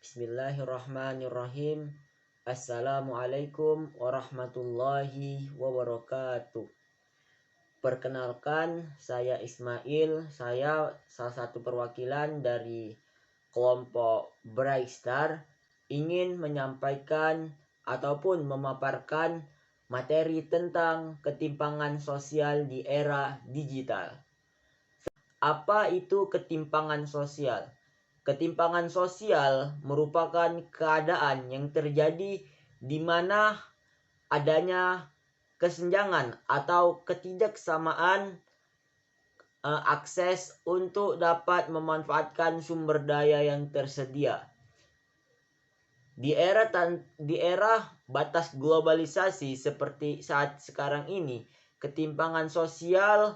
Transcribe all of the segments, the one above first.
Bismillahirrahmanirrahim. Assalamualaikum warahmatullahi wabarakatuh. Perkenalkan, saya Ismail. Saya salah satu perwakilan dari kelompok Bright Star, ingin menyampaikan ataupun memaparkan materi tentang ketimpangan sosial di era digital. Apa itu ketimpangan sosial? Ketimpangan sosial merupakan keadaan yang terjadi di mana adanya kesenjangan atau ketidaksamaan akses untuk dapat memanfaatkan sumber daya yang tersedia. Di era batas globalisasi seperti saat sekarang ini, ketimpangan sosial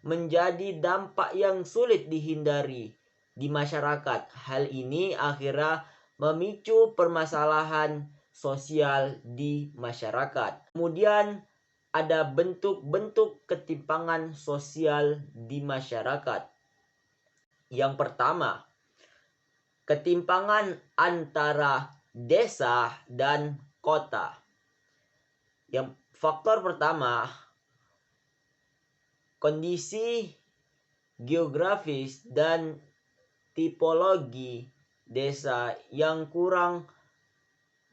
menjadi dampak yang sulit dihindari di masyarakat. Hal ini akhirnya memicu permasalahan sosial di masyarakat. Kemudian ada bentuk-bentuk ketimpangan sosial di masyarakat. Yang pertama, ketimpangan antara desa dan kota. Yang faktor pertama, kondisi geografis dan tipologi desa yang kurang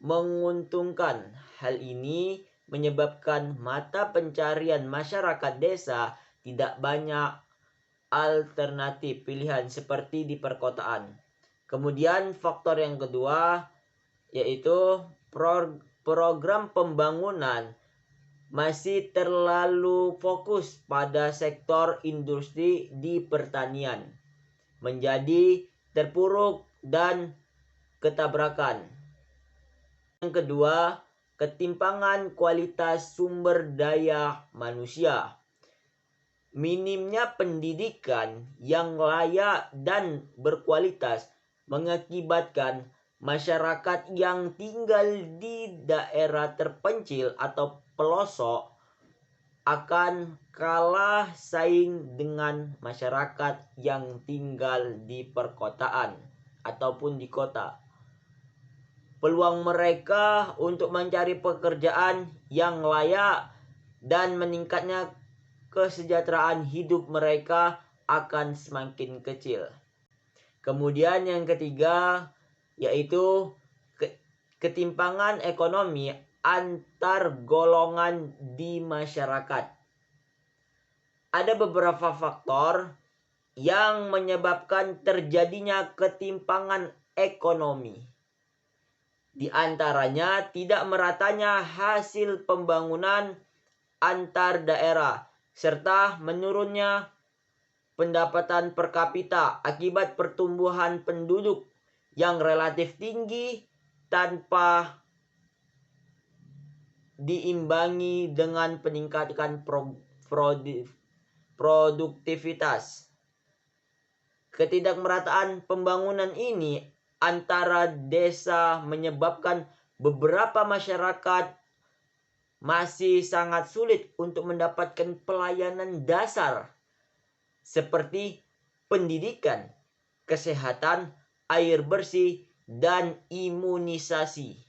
menguntungkan. Hal ini menyebabkan mata pencarian masyarakat desa tidak banyak alternatif pilihan seperti di perkotaan. Kemudian faktor yang kedua yaitu program pembangunan masih terlalu fokus pada sektor industri di pertanian, menjadi terpuruk dan ketabrakan. Yang kedua, ketimpangan kualitas sumber daya manusia. Minimnya pendidikan yang layak dan berkualitas mengakibatkan masyarakat yang tinggal di daerah terpencil atau pelosok akan kalah saing dengan masyarakat yang tinggal di perkotaan ataupun di kota. Peluang mereka untuk mencari pekerjaan yang layak dan meningkatnya kesejahteraan hidup mereka akan semakin kecil. Kemudian yang ketiga yaitu ketimpangan ekonomi antar golongan di masyarakat. Ada beberapa faktor yang menyebabkan terjadinya ketimpangan ekonomi. Di antaranya tidak meratanya hasil pembangunan antar daerah serta menurunnya pendapatan per kapita akibat pertumbuhan penduduk yang relatif tinggi tanpa diimbangi dengan peningkatan produktivitas. Ketidakmerataan pembangunan ini antara desa menyebabkan beberapa masyarakat masih sangat sulit untuk mendapatkan pelayanan dasar seperti pendidikan, kesehatan, air bersih, dan imunisasi.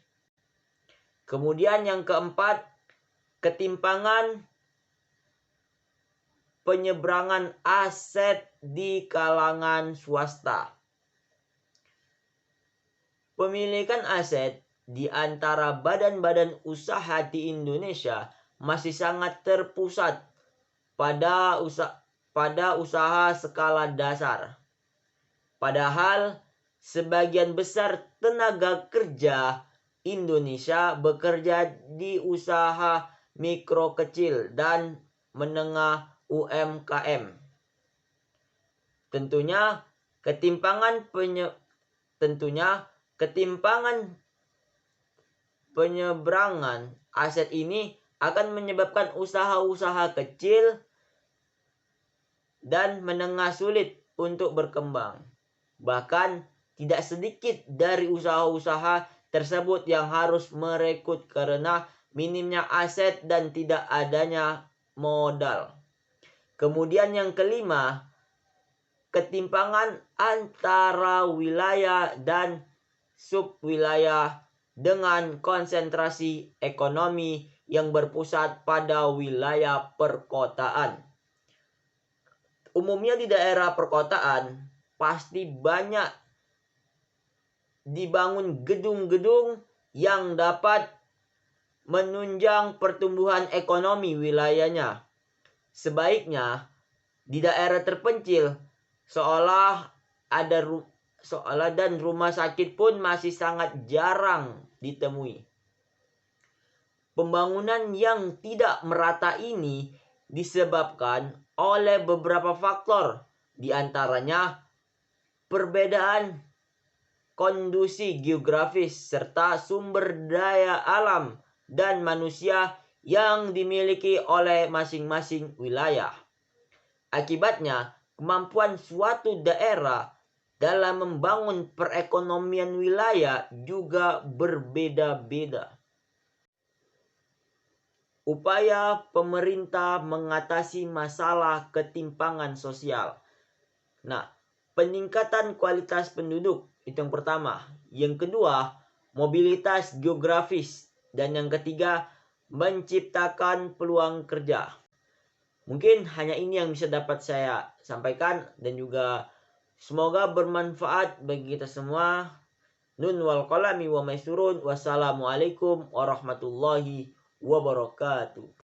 Kemudian yang keempat, ketimpangan penyeberangan aset di kalangan swasta. Pemilikan aset di antara badan-badan usaha di Indonesia masih sangat terpusat pada usaha skala dasar. Padahal sebagian besar tenaga kerja Indonesia bekerja di usaha mikro kecil dan menengah UMKM. Tentunya ketimpangan penyeberangan aset ini akan menyebabkan usaha-usaha kecil dan menengah sulit untuk berkembang. Bahkan tidak sedikit dari usaha-usaha tersebut yang harus merekrut karena minimnya aset dan tidak adanya modal. Kemudian yang kelima, ketimpangan antara wilayah dan subwilayah dengan konsentrasi ekonomi yang berpusat pada wilayah perkotaan. Umumnya di daerah perkotaan pasti banyak dibangun gedung-gedung yang dapat menunjang pertumbuhan ekonomi wilayahnya. Sebaiknya di daerah terpencil seolah dan rumah sakit pun masih sangat jarang ditemui. Pembangunan yang tidak merata ini disebabkan oleh beberapa faktor, di antaranya perbedaan kondisi geografis serta sumber daya alam dan manusia yang dimiliki oleh masing-masing wilayah. Akibatnya, kemampuan suatu daerah dalam membangun perekonomian wilayah juga berbeda-beda. Upaya pemerintah mengatasi masalah ketimpangan sosial. Nah, peningkatan kualitas penduduk itu yang pertama. Yang kedua, mobilitas geografis. Dan yang ketiga, menciptakan peluang kerja. Mungkin hanya ini yang bisa dapat saya sampaikan dan juga semoga bermanfaat bagi kita semua. Nun wal qalami wa maisturun. Wassalamualaikum warahmatullahi wabarakatuh.